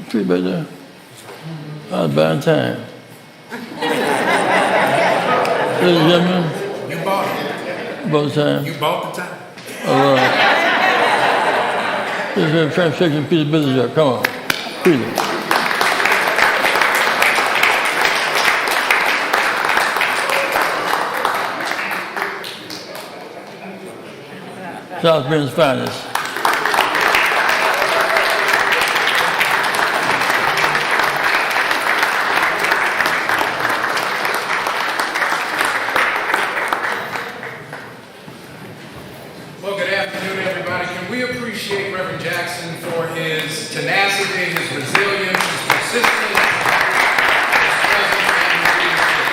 Tree back there. I was buying time. Ladies and gentlemen. You bought it. Bought the time. You bought the time. All right. This is a transaction piece of business here. Come on. Please. South Bend's finest. Well, good afternoon, everybody. Can we appreciate Reverend Jackson for his tenacity, his resilience, his persistence, his presence, and his leadership.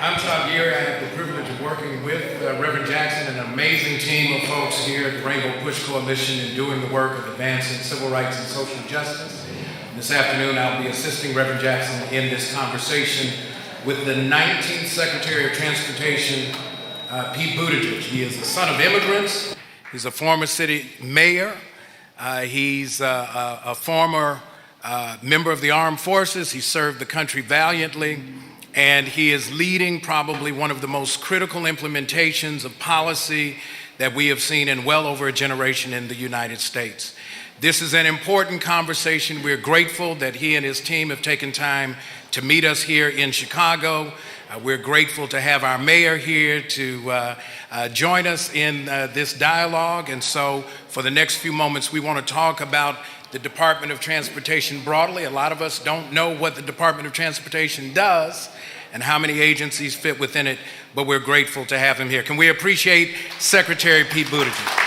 I'm Todd Geary. I have the privilege of working with Reverend Jackson and an amazing team of folks here at the Rainbow Push Coalition in doing the work of advancing civil rights and social justice. This afternoon, I'll be assisting Reverend Jackson in this conversation with the 19th Secretary of Transportation, Pete Buttigieg. He is the son of immigrants. He's a former city mayor. He's a former member of the armed forces. He served the country valiantly. And he is leading probably one of the most critical implementations of policy that we have seen in well over a generation in the United States. This is an important conversation. We're grateful that he and his team have taken time to meet us here in Chicago. We're grateful to have our mayor here to join us in this dialogue. And so for the next few moments, we want to talk about the Department of Transportation broadly. A lot of us don't know what the Department of Transportation does and how many agencies fit within it, but we're grateful to have him here. Can we appreciate Secretary Pete Buttigieg?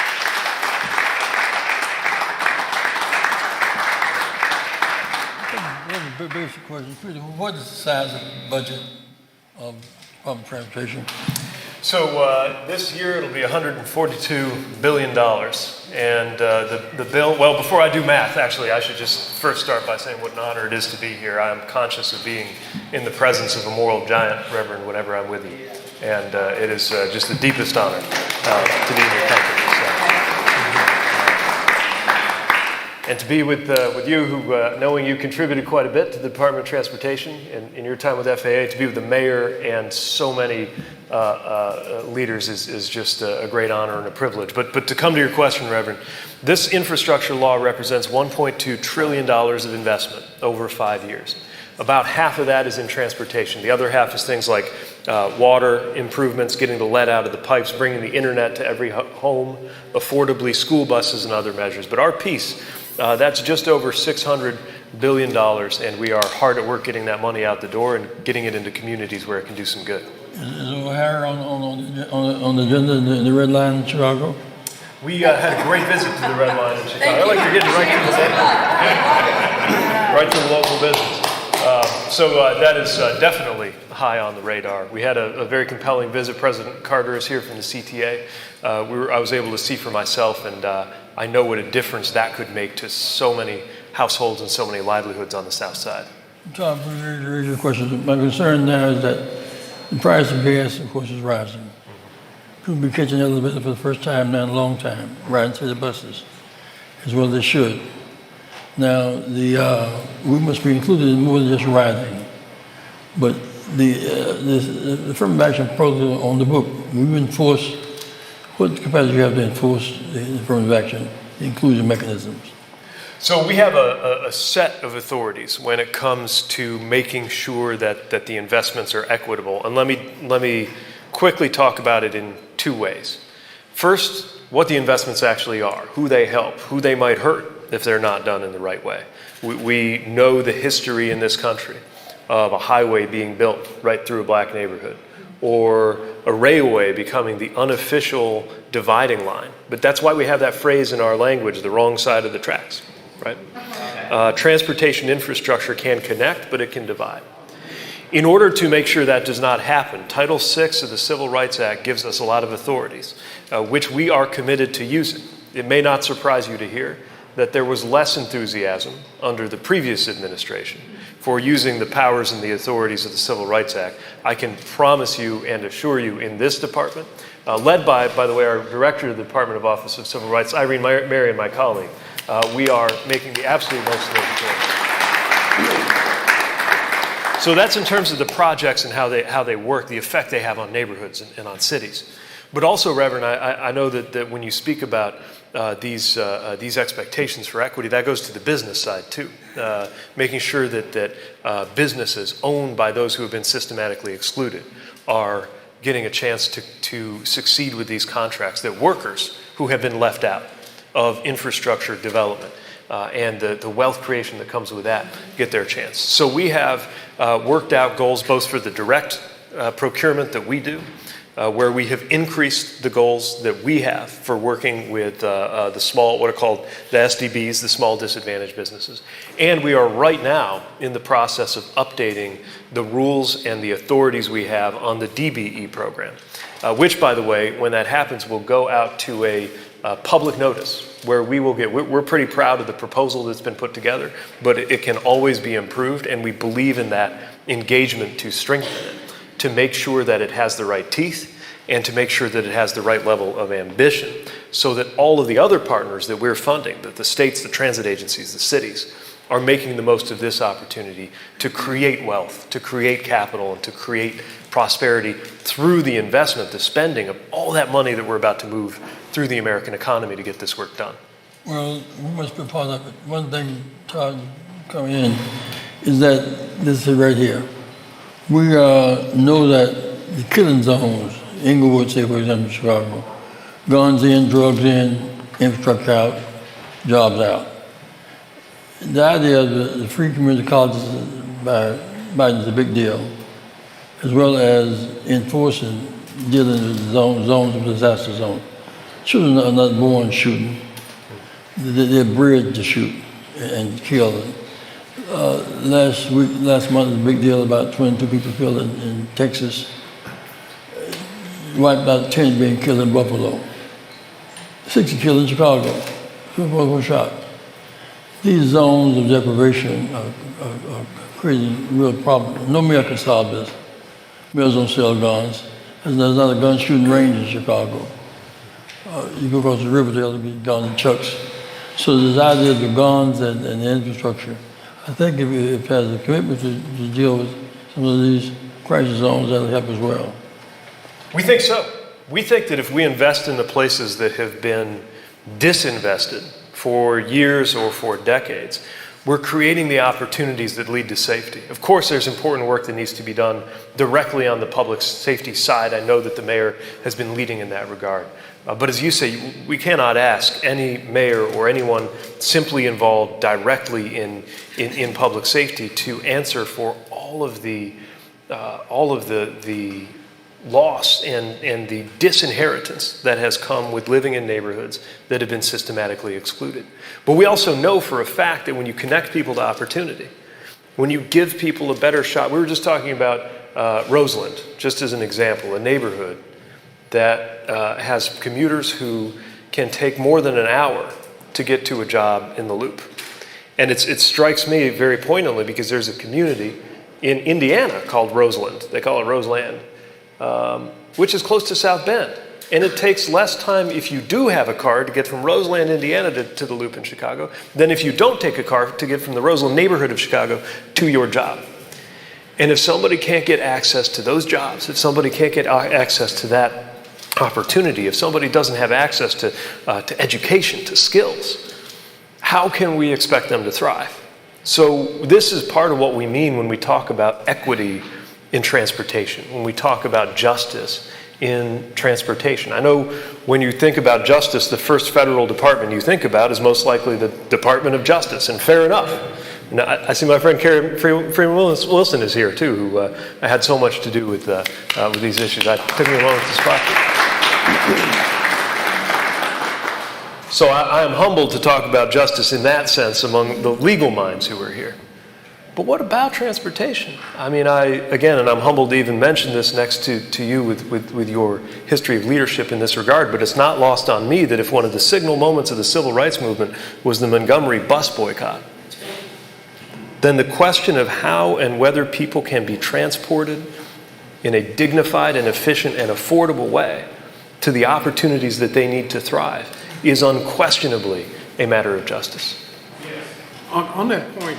Very basic question. What is the size of the budget of public transportation? So this year it'll be $142 billion. And the bill, well, before I do math, actually, I should just first start by saying what an honor it is to be here. I am conscious of being in the presence of a moral giant, Reverend, whenever I'm with you. And it is just the deepest honor to be in your company. And to be with you, who, knowing you contributed quite a bit to the Department of Transportation in your time with FAA, to be with the mayor and so many leaders is just a great honor and a privilege. But to come to your question, Reverend, this infrastructure law represents $1.2 trillion of investment over 5 years. About half of that is in transportation. The other half is things like water improvements, getting the lead out of the pipes, bringing the internet to every home, affordably, school buses, and other measures. But our piece, that's just over $600 billion, and we are hard at work getting that money out the door and getting it into communities where it can do some good. Is O'Hare on the agenda in the Red Line in Chicago? We had a great visit to the Red Line in Chicago. I like you're getting right to the right to the local business. So that is definitely high on the radar. We had a very compelling visit. President Carter is here from the CTA. I was able to see for myself, and I know what a difference that could make to so many households and so many livelihoods on the South Side. Tom, very good question. My concern now is that the price of gas, of course, is rising. People will be catching elevators for the first time now in a long time, riding to the buses, as well as they should. Now, we must be included in more than just riding. But the affirmative action proposal on the book, we've enforced, what capacity do you have to enforce the affirmative action, the inclusion mechanisms? So we have a set of authorities when it comes to making sure that the investments are equitable. And let me quickly talk about it in two ways. First, what the investments actually are, who they help, who they might hurt if they're not done in the right way. We know the history in this country of a highway being built right through a black neighborhood, or a railway becoming the unofficial dividing line. But that's why we have that phrase in our language, the wrong side of the tracks, right? Transportation infrastructure can connect, but it can divide. In order to make sure that does not happen, Title VI of the Civil Rights Act gives us a lot of authorities, which we are committed to using. It may not surprise you to hear that there was less enthusiasm under the previous administration for using the powers and the authorities of the Civil Rights Act. I can promise you and assure you in this department, led by the way, our director of the Department of Office of Civil Rights, Irene Marion, my colleague. We are making the absolute most of those reforms. So that's in terms of the projects and how they work, the effect they have on neighborhoods and on cities. But also, Reverend, I know that when you speak about these expectations for equity, that goes to the business side too, making sure that businesses owned by those who have been systematically excluded are getting a chance to succeed with these contracts, that workers who have been left out of infrastructure development and the wealth creation that comes with that get their chance. So we have worked out goals both for the direct procurement that we do, where we have increased the goals that we have for working with the small, what are called the SDBs, the small disadvantaged businesses. And we are right now in the process of updating the rules and the authorities we have on the DBE program, which, by the way, when that happens, will go out to a public notice where we will get, we're pretty proud of the proposal that's been put together, but it can always be improved, and we believe in that engagement to strengthen it, to make sure that it has the right teeth and to make sure that it has the right level of ambition, so that all of the other partners that we're funding, that the states, the transit agencies, the cities, are making the most of this opportunity to create wealth, to create capital, and to create prosperity through the investment, the spending of all that money that we're about to move through the American economy to get this work done. Well, we must be part of it. One thing, Todd, coming in, is that this is right here. We know that the killing zones, Inglewood, say for example, Chicago, guns in, drugs in, infrastructure out, jobs out. The idea of the free community colleges by Biden is a big deal, as well as enforcing, dealing with zones of disaster zones. Children are not born shooting. They're bred to shoot and kill. Last month was a big deal about 22 people killed in Texas. Wiped out 10 being killed in Buffalo. 60 killed in Chicago. 2 people were shot. These zones of deprivation are creating real problems. No mayor can solve this. Mayors don't sell guns. There's not a gun shooting range in Chicago. You go across the river, there'll be guns and chucks. So this idea of the guns and the infrastructure, I think if it has a commitment to deal with some of these crisis zones, that'll help as well. We think so. We think that if we invest in the places that have been disinvested for years or for decades, we're creating the opportunities that lead to safety. Of course, there's important work that needs to be done directly on the public safety side. I know that the mayor has been leading in that regard. But as you say, we cannot ask any mayor or anyone simply involved directly in public safety to answer for all of the loss and the disinheritance that has come with living in neighborhoods that have been systematically excluded. But we also know for a fact that when you connect people to opportunity, when you give people a better shot, we were just talking about Roseland, just as an example, a neighborhood that has commuters who can take more than an hour to get to a job in the Loop. And it strikes me very poignantly because there's a community in Indiana called Roseland. They call it Roseland, which is close to South Bend. And it takes less time if you do have a car to get from Roseland, Indiana to the Loop in Chicago than if you don't take a car to get from the Roseland neighborhood of Chicago to your job. And if somebody can't get access to those jobs, if somebody can't get access to that opportunity, if somebody doesn't have access to education, to skills, how can we expect them to thrive? So this is part of what we mean when we talk about equity in transportation, when we talk about justice in transportation. I know when you think about justice, the first federal department you think about is most likely the Department of Justice, and fair enough. Now, I see my friend Freeman Wilson is here too, who had so much to do with these issues. It took me a moment to spot. So I am humbled to talk about justice in that sense among the legal minds who are here. But what about transportation? I mean, and I'm humbled to even mention this next to you with your history of leadership in this regard, but it's not lost on me that if one of the signal moments of the civil rights movement was the Montgomery bus boycott, then the question of how and whether people can be transported in a dignified and efficient and affordable way to the opportunities that they need to thrive is unquestionably a matter of justice. On that point,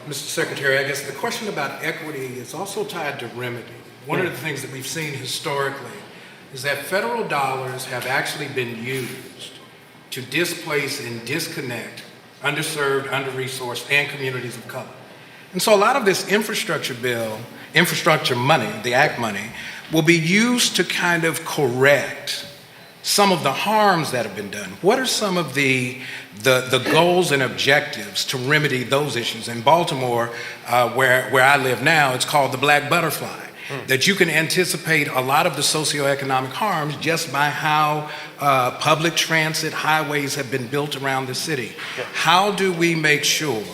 Mr. Secretary, I guess the question about equity is also tied to remedy. One of the things that we've seen historically is that federal dollars have actually been used to displace and disconnect underserved, under-resourced, and communities of color. And so a lot of this infrastructure money, the ACT money, will be used to kind of correct some of the harms that have been done. What are some of the goals and objectives to remedy those issues? In Baltimore, where I live now, it's called the black butterfly. That you can anticipate a lot of the socioeconomic harms just by how public transit highways have been built around the city. Yeah. How do we make sure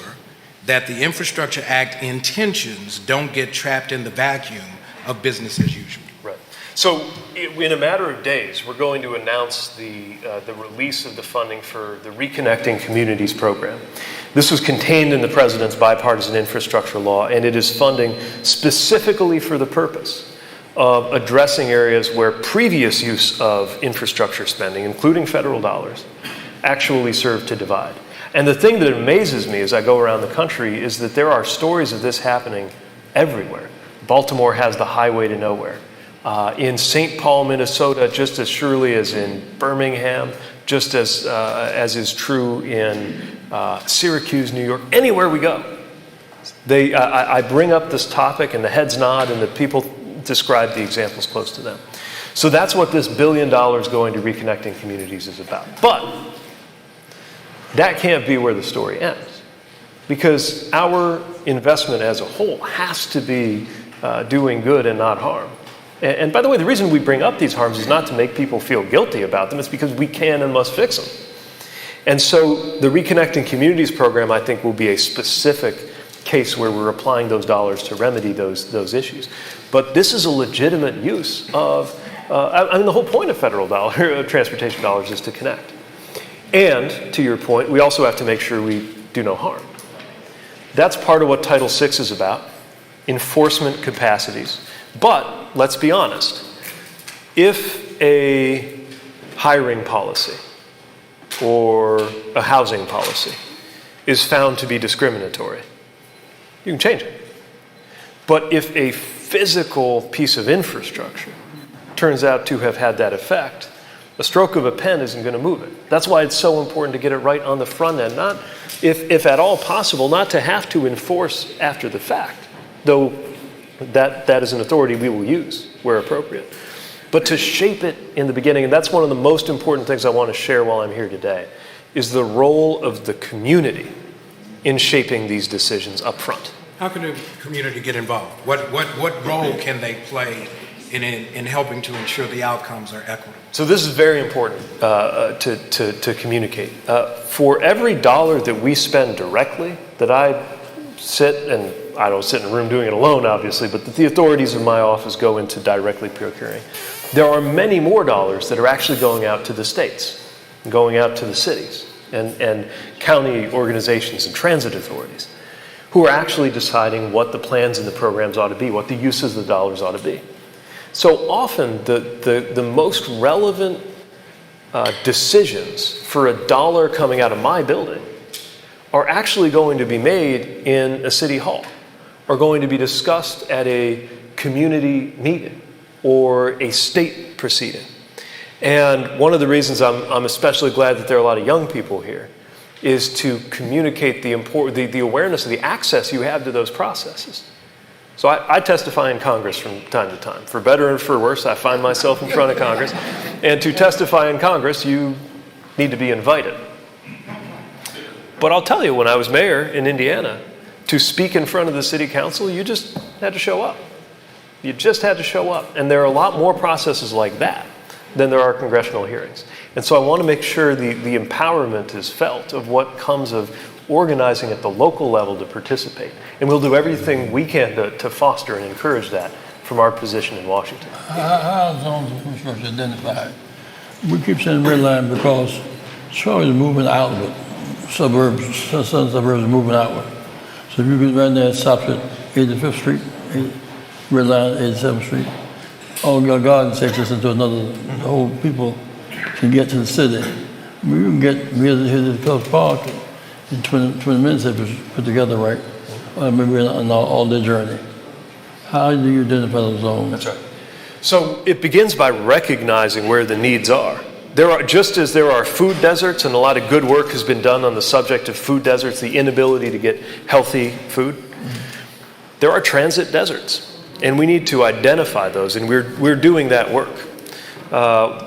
that the Infrastructure Act intentions don't get trapped in the vacuum of business as usual? Right. So in a matter of days, we're going to announce the release of the funding for the Reconnecting Communities program. This was contained in the President's bipartisan infrastructure law, and it is funding specifically for the purpose of addressing areas where previous use of infrastructure spending, including federal dollars, actually served to divide. And the thing that amazes me as I go around the country is that there are stories of this happening everywhere. Baltimore has the highway to nowhere. In St. Paul, Minnesota, just as surely as in Birmingham, just as is true in Syracuse, New York, anywhere we go. I bring up this topic and the heads nod and the people describe the examples close to them. So that's what this $1 billion going to Reconnecting Communities is about. But that can't be where the story ends, because our investment as a whole has to be doing good and not harm. And by the way, the reason we bring up these harms is not to make people feel guilty about them. It's because we can and must fix them. And so the Reconnecting Communities program, I think, will be a specific case where we're applying those dollars to remedy those issues. But this is a legitimate use of, the whole point of federal transportation dollars is to connect. And to your point, we also have to make sure we do no harm. That's part of what Title VI is about, enforcement capacities. But let's be honest, if a hiring policy or a housing policy is found to be discriminatory, you can change it. But if a physical piece of infrastructure turns out to have had that effect, a stroke of a pen isn't going to move it. That's why it's so important to get it right on the front end, not, if at all possible, not to have to enforce after the fact, though that is an authority we will use where appropriate. But to shape it in the beginning, and that's one of the most important things I want to share while I'm here today, is the role of the community in shaping these decisions up front. How can the community get involved? What role can they play in helping to ensure the outcomes are equitable? So this is very important to communicate. For every dollar that we spend directly, that I sit, and I don't sit in a room doing it alone, obviously, but that the authorities in my office go into directly procuring, there are many more dollars that are actually going out to the states, going out to the cities, and county organizations and transit authorities, who are actually deciding what the plans and the programs ought to be, what the uses of the dollars ought to be. So often, the most relevant decisions for a dollar coming out of my building are actually going to be made in a city hall, are going to be discussed at a community meeting or a state proceeding. And one of the reasons I'm especially glad that there are a lot of young people here is to communicate the awareness of the access you have to those processes. So I testify in Congress from time to time. For better and for worse, I find myself in front of Congress. And to testify in Congress, you need to be invited. But I'll tell you, when I was mayor in Indiana, to speak in front of the city council, you just had to show up. You just had to show up. And there are a lot more processes like that than there are congressional hearings. And so I want to make sure the empowerment is felt of what comes of organizing at the local level to participate. And we'll do everything we can to foster and encourage that from our position in Washington. How are zones of infrastructure identified? We keep saying red line because Charlotte is moving outward. Southern suburbs are moving outward. So if you get right there, it stops at 85th Street, red line, 87th Street. God takes us into another, the whole people can get to the city. We can get here to Phillips Park in 20 minutes if it's put together right. Maybe on all day journey. How do you identify those zones? That's right. So it begins by recognizing where the needs are. Just as there are food deserts, and a lot of good work has been done on the subject of food deserts, the inability to get healthy food, there are transit deserts, and we need to identify those, and we're doing that work.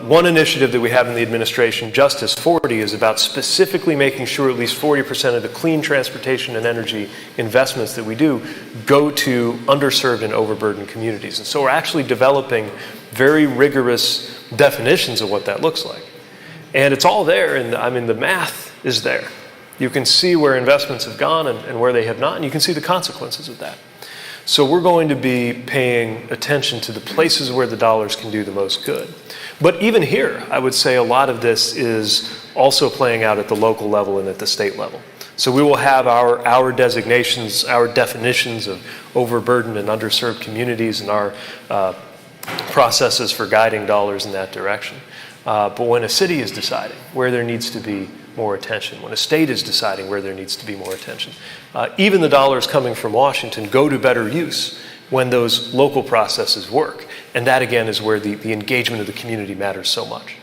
One initiative that we have in the administration, Justice 40, is about specifically making sure at least 40% of the clean transportation and energy investments that we do go to underserved and overburdened communities. And so we're actually developing very rigorous definitions of what that looks like. And it's all there, and I mean, the math is there. You can see where investments have gone and where they have not, and you can see the consequences of that. So we're going to be paying attention to the places where the dollars can do the most good. But even here, I would say a lot of this is also playing out at the local level and at the state level. So we will have our designations, our definitions of overburdened and underserved communities, and our processes for guiding dollars in that direction. But when a city is deciding where there needs to be more attention, when a state is deciding where there needs to be more attention, even the dollars coming from Washington go to better use when those local processes work. And that, again, is where the engagement of the community matters so much.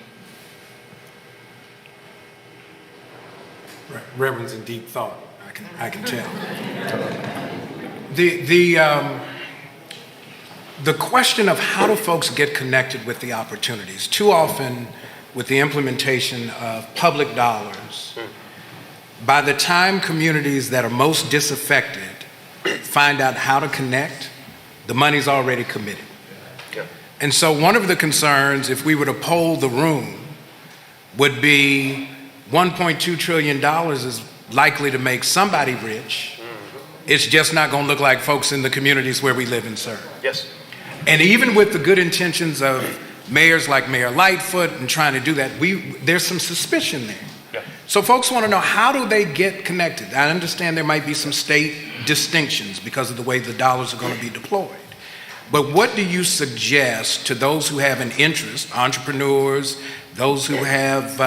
Reverend's in deep thought, I can tell. The question of how do folks get connected with the opportunities, too often with the implementation of public dollars, by the time communities that are most disaffected find out how to connect, the money's already committed. Yeah. And so one of the concerns, if we were to poll the room, would be $1.2 trillion is likely to make somebody rich. It's just not going to look like folks in the communities where we live and serve. Yes. And even with the good intentions of mayors like Mayor Lightfoot and trying to do that, there's some suspicion there. Yeah. So folks want to know, how do they get connected? I understand there might be some state distinctions because of the way the dollars are going to be deployed. But what do you suggest to those who have an interest, entrepreneurs, those who have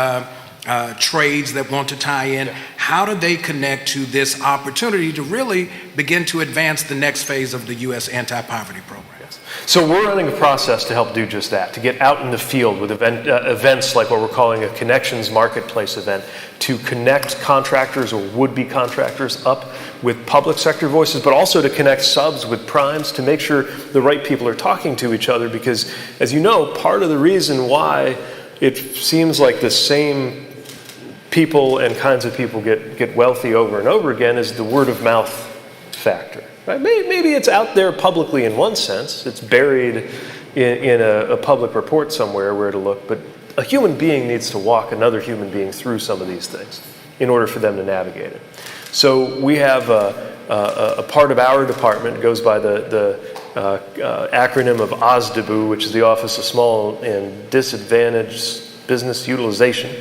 trades that want to tie in? How do they connect to this opportunity to really begin to advance the next phase of the U.S. anti-poverty program? So we're running a process to help do just that, to get out in the field with events like what we're calling a Connections Marketplace event, to connect contractors or would-be contractors up with public sector voices, but also to connect subs with primes to make sure the right people are talking to each other. Because, as you know, part of the reason why it seems like the same people and kinds of people get wealthy over and over again is the word of mouth factor. Right? Maybe it's out there publicly in one sense. It's buried in a public report somewhere where to look. But a human being needs to walk another human being through some of these things in order for them to navigate it. So we have a part of our department goes by the acronym of OSDBU, which is the Office of Small and Disadvantaged Business Utilization.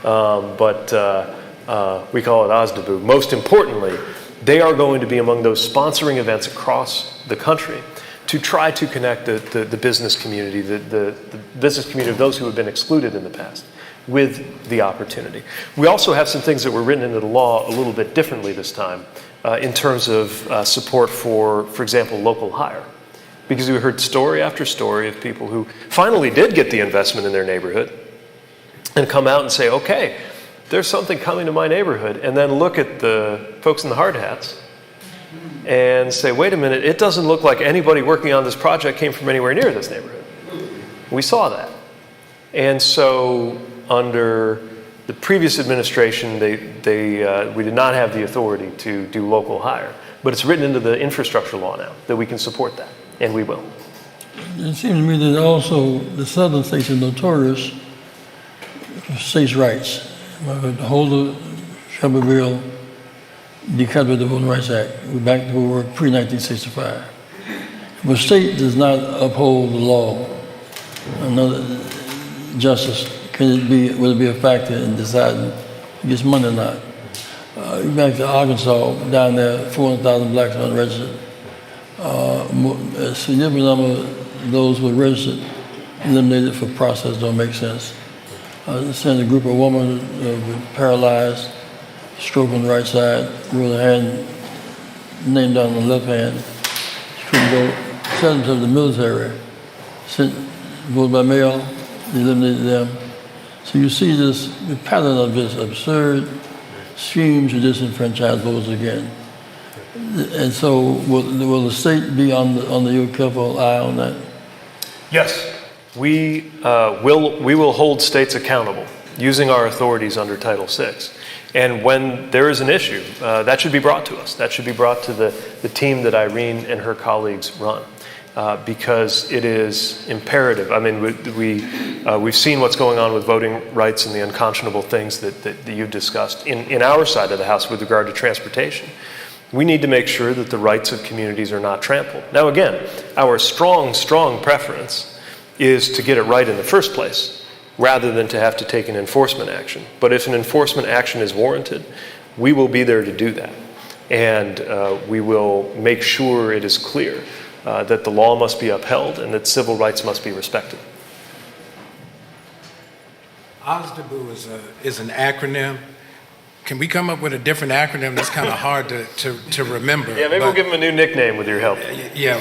But we call it OSDBU. Most importantly, they are going to be among those sponsoring events across the country to try to connect the business community, the business community of those who have been excluded in the past, with the opportunity. We also have some things that were written into the law a little bit differently this time in terms of support for example, local hire. Because we heard story after story of people who finally did get the investment in their neighborhood and come out and say, okay, there's something coming to my neighborhood, and then look at the folks in the hard hats and say, wait a minute, it doesn't look like anybody working on this project came from anywhere near this neighborhood. We saw that. And so under the previous administration, we did not have the authority to do local hire, but it's written into the infrastructure law now that we can support that, and we will. It seems to me that also the southern states are notorious for states' rights. The whole of Shelbyville declared the Voting Rights Act. We're back to where we were pre-1965. If a state does not uphold the law, another justice, will it be a factor in deciding who gets money or not? Back to Arkansas, down there, 400,000 blacks are unregistered. A significant number those who are registered eliminated for process don't make sense. I understand a group of women with paralyzed, stroke on the right side, with a hand named down on the left hand. She couldn't go. Sent them to the military. Sent voted by mail. They eliminated them. So you see this pattern of this absurd scheme to disenfranchise voters again. And so will the state be under your careful eye on that? Yes, we will hold states accountable using our authorities under Title VI. And when there is an issue, that should be brought to us. That should be brought to the team that Irene and her colleagues run. Because it is imperative. I mean, we've seen what's going on with voting rights and the unconscionable things that you've discussed in our side of the House with regard to transportation. We need to make sure that the rights of communities are not trampled. Now, again, our strong preference is to get it right in the first place, rather than to have to take an enforcement action. But if an enforcement action is warranted, we will be there to do that. And we will make sure it is clear that the law must be upheld and that civil rights must be respected. OSDBU is an acronym. Can we come up with a different acronym that's kind of hard to remember? Yeah, maybe we'll give them a new nickname with your help. Yeah,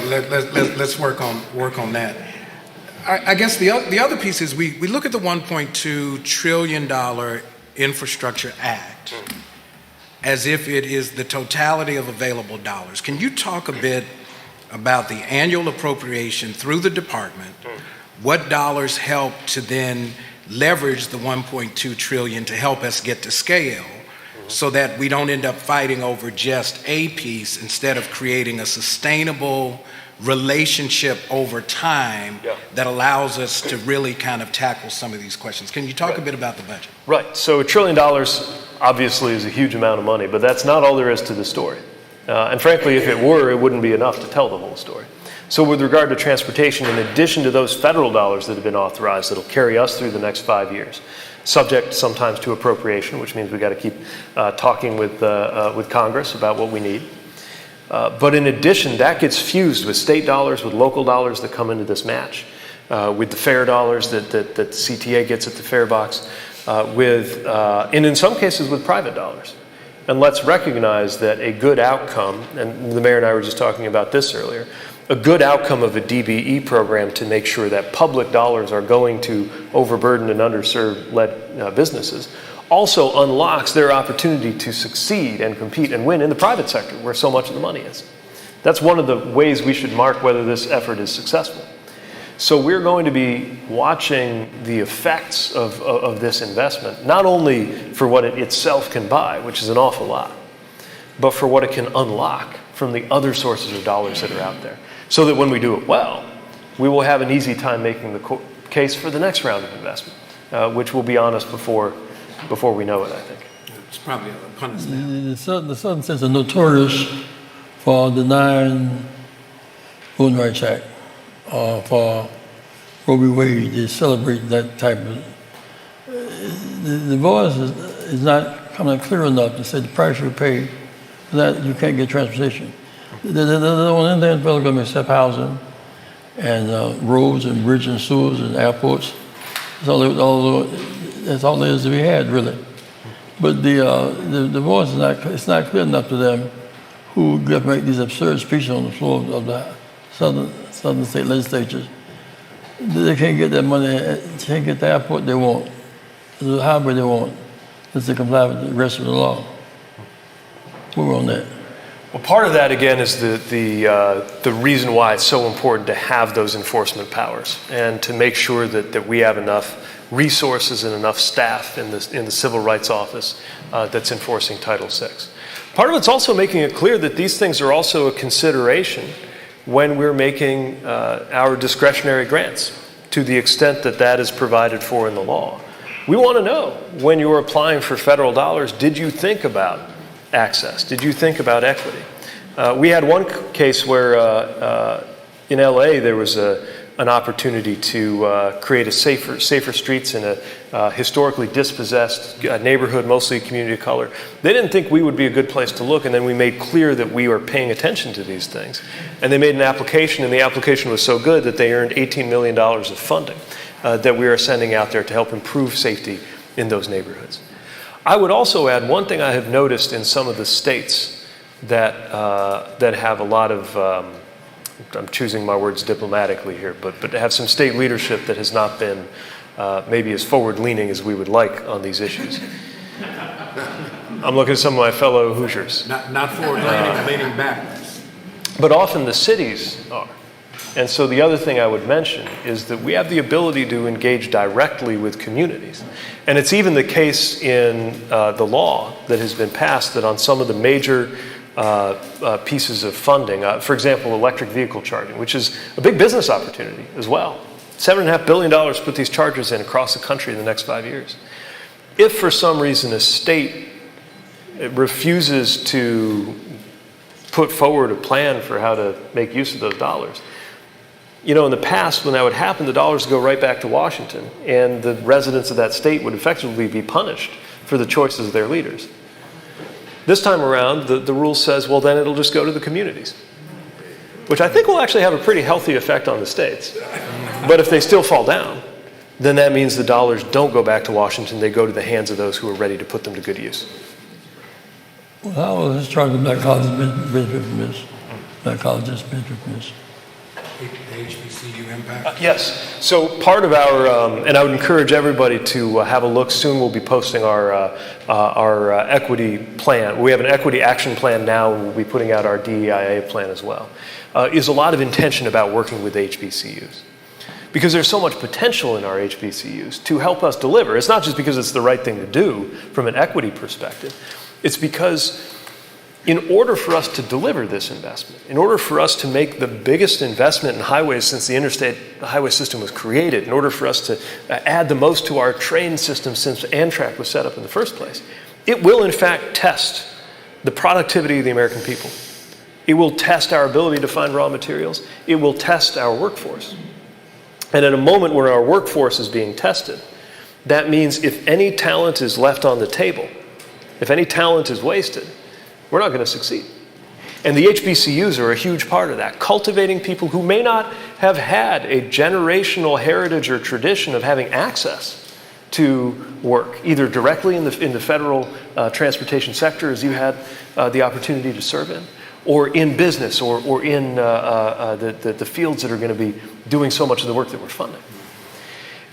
let's work on that. I guess the other piece is we look at the $1.2 trillion Infrastructure Act as if it is the totality of available dollars. Can you talk a bit about the annual appropriation through the department, what dollars help to then leverage the 1.2 trillion to help us get to scale so that we don't end up fighting over just a piece instead of creating a sustainable relationship over time that allows us to really kind of tackle some of these questions. Can you talk a bit about the budget? Right, so $1 trillion obviously is a huge amount of money, but that's not all there is to the story. And frankly, if it were, it wouldn't be enough to tell the whole story. So with regard to transportation, in addition to those federal dollars that have been authorized that'll carry us through the next 5 years, subject sometimes to appropriation, which means we've got to keep talking with Congress about what we need. But in addition, that gets fused with state dollars, with local dollars that come into this match, with the fare dollars that CTA gets at the fare box, and in some cases with private dollars. And let's recognize that a good outcome, and the mayor and I were just talking about this earlier, a good outcome of a DBE program to make sure that public dollars are going to overburdened and underserved-led businesses also unlocks their opportunity to succeed and compete and win in the private sector where so much of the money is. That's one of the ways we should mark whether this effort is successful. So we're going to be watching the effects of this investment, not only for what it itself can buy, which is an awful lot, but for what it can unlock from the other sources of dollars that are out there. So that when we do it well, we will have an easy time making the case for the next round of investment, which will be on us before we know it, I think. It's probably upon us now. The Southern states are notorious for denying Voting Rights Act. For Roe v. Wade, they celebrate that type of. The voice is not coming clear enough to say the price you pay for that you can't get transportation. They don't want anything in the federal government except housing and roads and bridges and sewers and airports. That's all there is to be had, really. But the voice is not clear enough to them who make these absurd speeches on the floor of the Southern state legislatures. They can't get that money, can't get the airport they want, the highway they want, just to comply with the rest of the law. We're on that. Well, part of that, again, is the reason why it's so important to have those enforcement powers and to make sure that we have enough resources and enough staff in the Civil Rights Office that's enforcing Title VI. Part of it's also making it clear that these things are also a consideration when we're making our discretionary grants, to the extent that that is provided for in the law. We want to know, when you're applying for federal dollars, did you think about access? Did you think about equity? We had one case where in LA there was a an opportunity to create safer streets in a historically dispossessed neighborhood, mostly a community of color. They didn't think we would be a good place to look, and then we made clear that we were paying attention to these things. And they made an application, and the application was so good that they earned $18 million of funding that we are sending out there to help improve safety in those neighborhoods. I would also add one thing I have noticed in some of the states that have a lot of I'm choosing my words diplomatically here, but have some state leadership that has not been maybe as forward-leaning as we would like on these issues. I'm looking at some of my fellow Hoosiers. Not forward-leaning, leaning backwards. But often the cities are. And so the other thing I would mention is that we have the ability to engage directly with communities. And it's even the case in the law that has been passed that on some of the major pieces of funding, for example, electric vehicle charging, which is a big business opportunity as well. $7.5 billion to put these chargers in across the country in the next 5 years. If for some reason a state refuses to put forward a plan for how to make use of those dollars, in the past when that would happen, the dollars would go right back to Washington, and the residents of that state would effectively be punished for the choices of their leaders. This time around, the rule says, well, then it'll just go to the communities, which I think will actually have a pretty healthy effect on the states. But if they still fall down, then that means the dollars don't go back to Washington. They go to the hands of those who are ready to put them to good use. Well, how will this charging black colleges benefit from this? Black colleges benefit from this? The HBCU impact? Yes. So part of our, and I would encourage everybody to have a look. Soon we'll be posting our equity plan. We have an equity action plan now, and we'll be putting out our DEIA plan as well. Is a lot of intention about working with HBCUs. Because there's so much potential in our HBCUs to help us deliver. It's not just because it's the right thing to do from an equity perspective. It's because in order for us to deliver this investment, in order for us to make the biggest investment in highways since the interstate highway system was created, in order for us to add the most to our train system since Amtrak was set up in the first place, it will in fact test the productivity of the American people. It will test our ability to find raw materials. It will test our workforce. And at a moment where our workforce is being tested, that means if any talent is left on the table, if any talent is wasted, we're not going to succeed. And the HBCUs are a huge part of that, cultivating people who may not have had a generational heritage or tradition of having access to work, either directly in the federal transportation sector, as you had the opportunity to serve in, or in business, or in the fields that are going to be doing so much of the work that we're funding.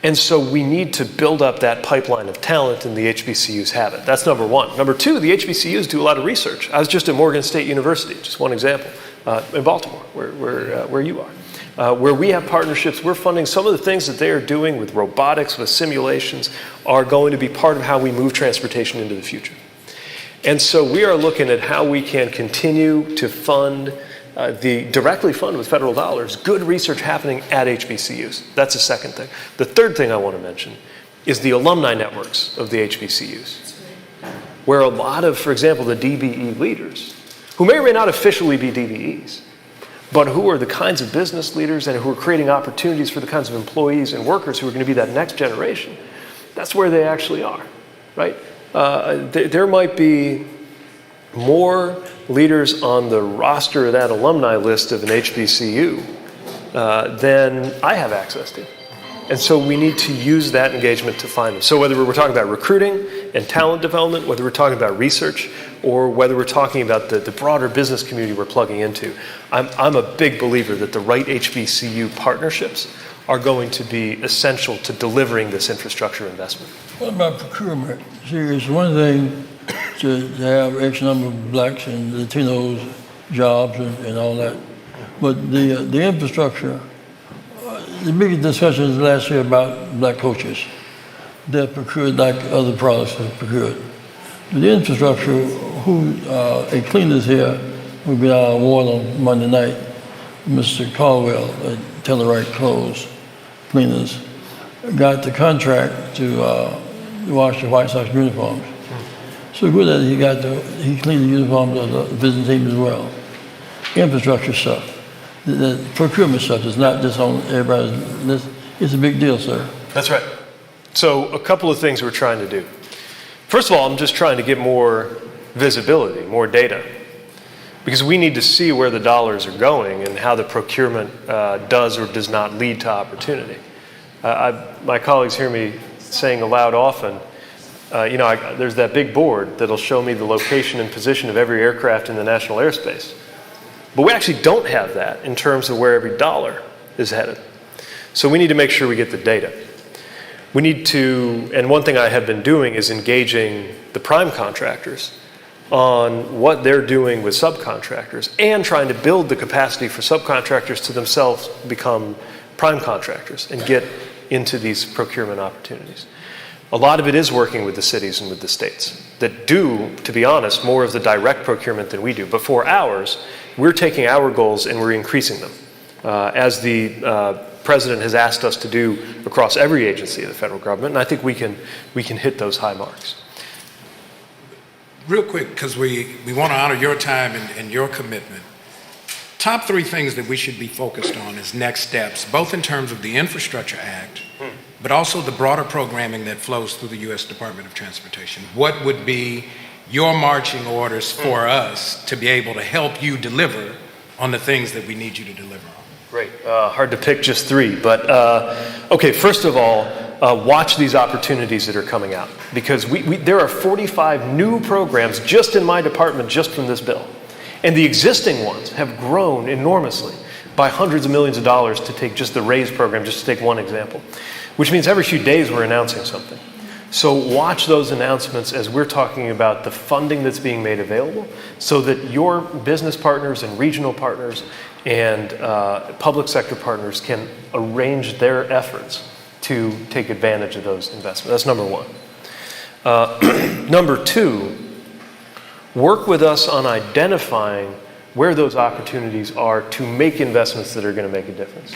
And so we need to build up that pipeline of talent, and the HBCUs have it. That's number one. Number two, the HBCUs do a lot of research. I was just at Morgan State University, just one example, in Baltimore, where you are, where we have partnerships. We're funding some of the things that they are doing with robotics, with simulations, are going to be part of how we move transportation into the future. And so we are looking at how we can continue to fund directly fund with federal dollars, good research happening at HBCUs. That's the second thing. The third thing I want to mention is the alumni networks of the HBCUs, where a lot of, for example, the DBE leaders, who may or may not officially be DBEs, but who are the kinds of business leaders and who are creating opportunities for the kinds of employees and workers who are going to be that next generation, that's where they actually are, right? There might be more leaders on the roster of that alumni list of an HBCU than I have access to. And so we need to use that engagement to find them. So whether we're talking about recruiting and talent development, whether we're talking about research, or whether we're talking about the broader business community we're plugging into, I'm a big believer that the right HBCU partnerships are going to be essential to delivering this infrastructure investment. What about procurement? See, it's one thing to have X number of blacks and Latinos jobs and all that, but the infrastructure, the big discussions last year about black coaches that procured like other products that procured. The infrastructure, a cleaners here who got our award on Monday night, Mr. Caldwell at Telluride Clothes Cleaners, got the contract to wash the White Sox uniforms. So good that he cleaned the uniforms of the visiting team as well. Infrastructure stuff. the procurement stuff is not just on everybody's list. It's a big deal, sir. That's right. So a couple of things we're trying to do. First of all, I'm just trying to get more visibility, more data, because we need to see where the dollars are going and how the procurement does or does not lead to opportunity. My colleagues hear me saying aloud often, there's that big board that'll show me the location and position of every aircraft in the national airspace. But we actually don't have that in terms of where every dollar is headed. So we need to make sure we get the data. We need to, and one thing I have been doing is engaging the prime contractors on what they're doing with subcontractors and trying to build the capacity for subcontractors to themselves become prime contractors and get into these procurement opportunities. A lot of it is working with the cities and with the states that do, to be honest, more of the direct procurement than we do. But for ours, we're taking our goals and we're increasing them. As the President has asked us to do across every agency of the federal government, and I think we can hit those high marks. Real quick, because we want to honor your time and your commitment. Top 3 things that we should be focused on as next steps, both in terms of the Infrastructure Act, but also the broader programming that flows through the U.S. Department of Transportation. What would be your marching orders for us to be able to help you deliver on the things that we need you to deliver on? Great. Hard to pick just 3, but okay, first of all, watch these opportunities that are coming out, because there are 45 new programs just in my department just from this bill. And the existing ones have grown enormously by hundreds of millions of dollars, to take just the RAISE program, just to take one example, which means every few days we're announcing something. So watch those announcements as we're talking about the funding that's being made available, so that your business partners and regional partners and public sector partners can arrange their efforts to take advantage of those investments. That's number 1. Number 2, work with us on identifying where those opportunities are to make investments that are going to make a difference.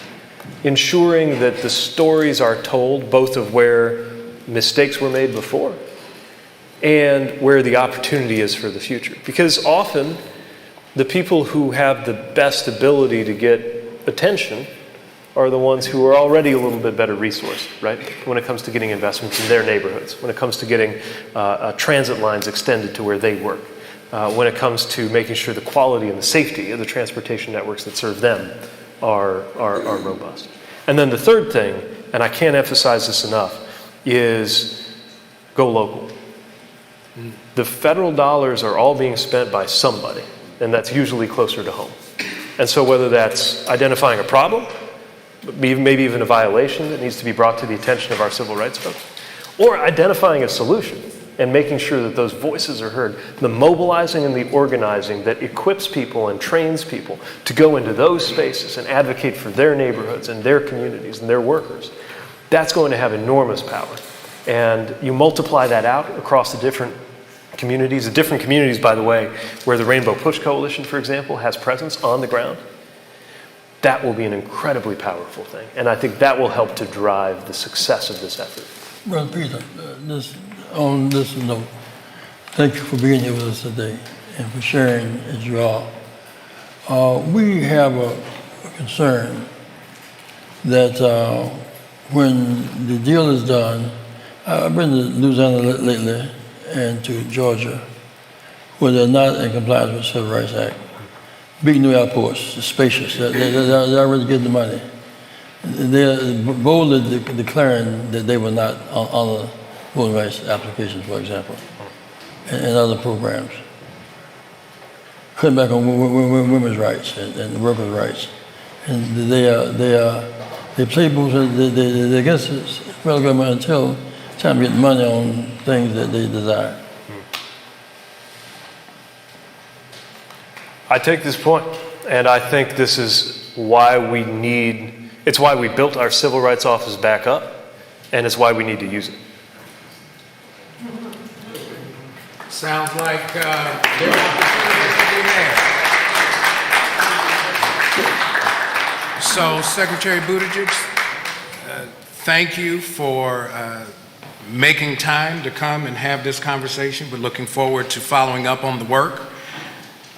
Ensuring that the stories are told, both of where mistakes were made before and where the opportunity is for the future. Because often, the people who have the best ability to get attention are the ones who are already a little bit better resourced, right? When it comes to getting investments in their neighborhoods, when it comes to getting transit lines extended to where they work, when it comes to making sure the quality and the safety of the transportation networks that serve them are robust. And then the third thing, and I can't emphasize this enough, is go local. The federal dollars are all being spent by somebody, and that's usually closer to home. And so whether that's identifying a problem, maybe even a violation that needs to be brought to the attention of our civil rights folks, or identifying a solution and making sure that those voices are heard, the mobilizing and the organizing that equips people and trains people to go into those spaces and advocate for their neighborhoods and their communities and their workers, that's going to have enormous power. And you multiply that out across the different communities, by the way, where the Rainbow Push Coalition, for example, has presence on the ground. That will be an incredibly powerful thing. And I think that will help to drive the success of this effort. Brother Peter, on this note, thank you for being here with us today and for sharing as you are. We have a concern that when the deal is done, I've been to Louisiana lately and to Georgia, where they're not in compliance with the Civil Rights Act. Big new airports, spacious, they already get the money. They're boldly declaring that they will not honor voting rights applications, for example, and other programs. Cutting back on women's rights and workers' rights. And they play both, they're against the federal government until time to get money on things that they desire. I take this point, and I think this is why it's why we built our Civil Rights Office back up, and it's why we need to use it. Sounds like there's opportunities to be had. So, Secretary Buttigieg, thank you for making time to come and have this conversation. We're looking forward to following up on the work.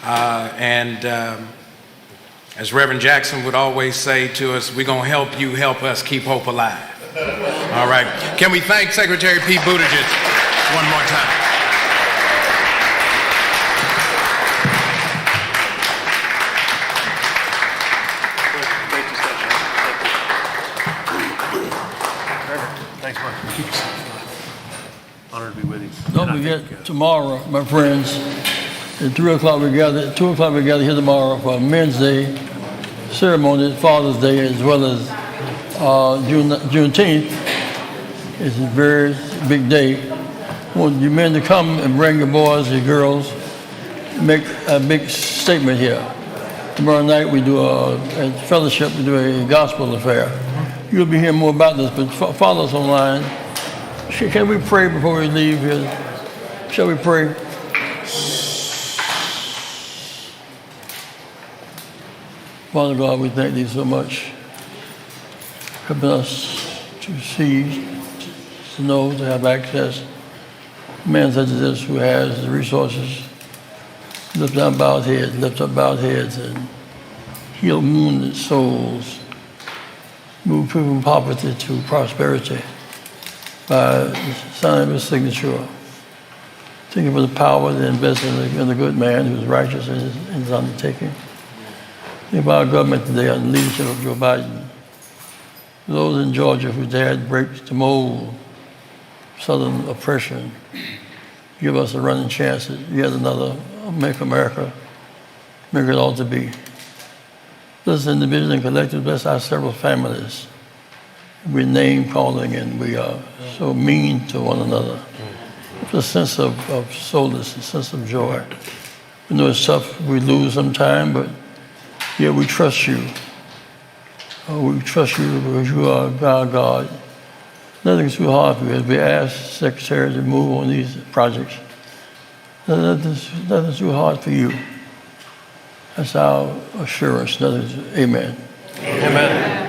And As Reverend Jackson would always say to us, we're going to help you help us keep hope alive. All right. Can we thank Secretary Pete Buttigieg one more time? Thanks, Mark. Honored to be with you. Don't forget, tomorrow, my friends, at 2 o'clock we gather here tomorrow for Men's Day ceremony, Father's Day, as well as Juneteenth. It's a very big day. I want you men to come and bring your boys, your girls, make a big statement here. Tomorrow night we do at fellowship, we do a gospel affair. You'll be hearing more about this, but follow us online. Can we pray before we leave here? Shall we pray? Father God, we thank thee so much for helping us to see, to know, to have access. A man such as this who has the resources, lift up bowed heads and heal wounded souls, move people from poverty to prosperity by the sign of his signature. Thank you for the power that invested in the good man who is righteous in his undertaking. Think about our government today under the leadership of Joe Biden. Those in Georgia who dared break the mold, Southern oppression, give us a running chance at yet another Make America it ought to be. Bless individuals and collectively, bless our several families. We're name calling and we are so mean to one another. With a sense of solace, a sense of joy. We know it's tough, we lose sometime, but yeah, we trust you. We trust you because you are our God. Nothing's too hard for you. As we ask Secretary to move on these projects, nothing's too hard for you. That's our assurance. Amen. Amen.